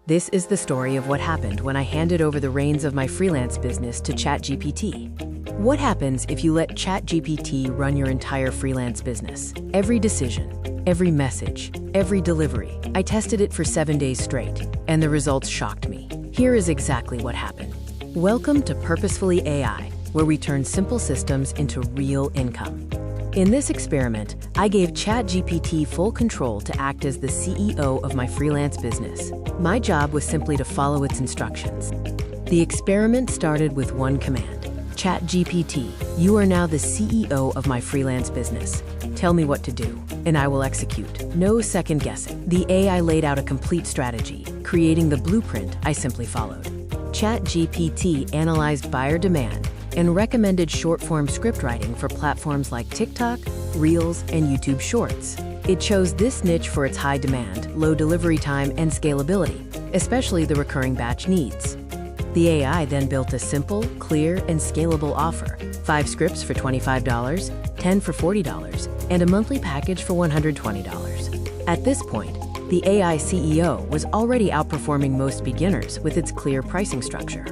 This is the story of what happened when I handed over the reins of my freelance business to ChatGPT. What happens if you let ChatGPT run your entire freelance business? Every decision, every message, every delivery. I tested it for 7 days straight, and the results shocked me. Here is exactly what happened. Welcome to Purposefully AI, where we turn simple systems into real income. In this experiment, I gave ChatGPT full control to act as the CEO of my freelance business. My job was simply to follow its instructions. The experiment started with one command. ChatGPT, you are now the CEO of my freelance business. Tell me what to do, and I will execute. No second guessing. The AI laid out a complete strategy, creating the blueprint I simply followed. ChatGPT analyzed buyer demand and recommended short-form script writing for platforms like TikTok, Reels, and YouTube Shorts. It chose this niche for its high demand, low delivery time, and scalability, especially the recurring batch needs. The AI then built a simple, clear, and scalable offer: 5 scripts for $25, 10 for $40, and a monthly package for $120. At this point, the AI CEO was already outperforming most beginners with its clear pricing structure.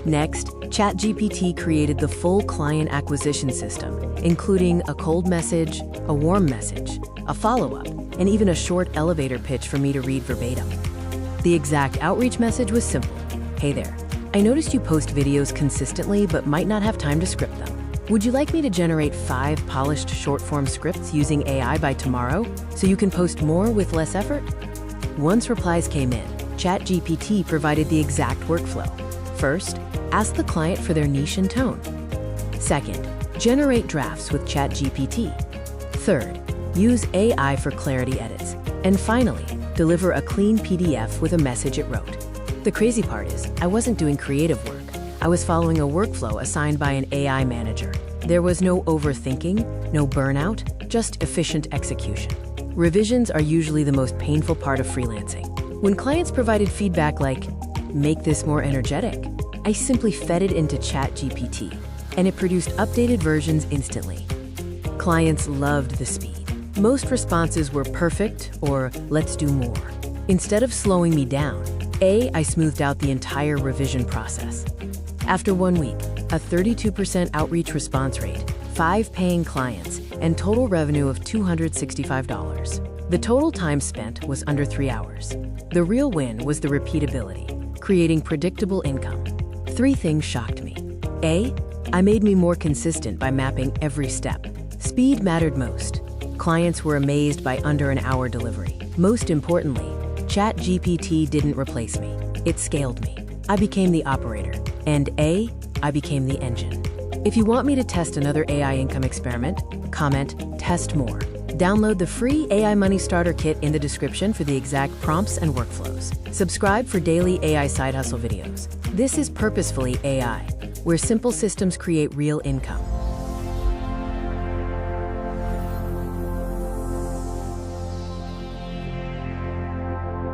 Next, ChatGPT created the full client acquisition system, including a cold message, a warm message, a follow-up, and even a short elevator pitch for me to read verbatim. The exact outreach message was simple. Hey there, I noticed you post videos consistently but might not have time to script them. Would you like me to generate 5 polished short-form scripts using AI by tomorrow so you can post more with less effort? Once replies came in, ChatGPT provided the exact workflow. First, ask the client for their niche and tone. Second, generate drafts with ChatGPT. Third, use AI for clarity edits. And finally, deliver a clean PDF with a message it wrote. The crazy part is, I wasn't doing creative work. I was following a workflow assigned by an AI manager. There was no overthinking, no burnout, just efficient execution. Revisions are usually the most painful part of freelancing. When clients provided feedback like, make this more energetic, I simply fed it into ChatGPT, and it produced updated versions instantly. Clients loved the speed. Most responses were perfect or let's do more. Instead of slowing me down, I smoothed out the entire revision process. After 1 week, a 32% outreach response rate, 5 paying clients, and total revenue of $265. The total time spent was under 3 hours. The real win was the repeatability, creating predictable income. 3 things shocked me. I made me more consistent by mapping every step. Speed mattered most. Clients were amazed by under an hour delivery. Most importantly, ChatGPT didn't replace me. It scaled me. I became the operator. And I became the engine. If you want me to test another AI income experiment, comment, test more. Download the free AI Money Starter Kit in the description for the exact prompts and workflows. Subscribe for daily AI side hustle videos. This is Purposefully AI, where simple systems create real income.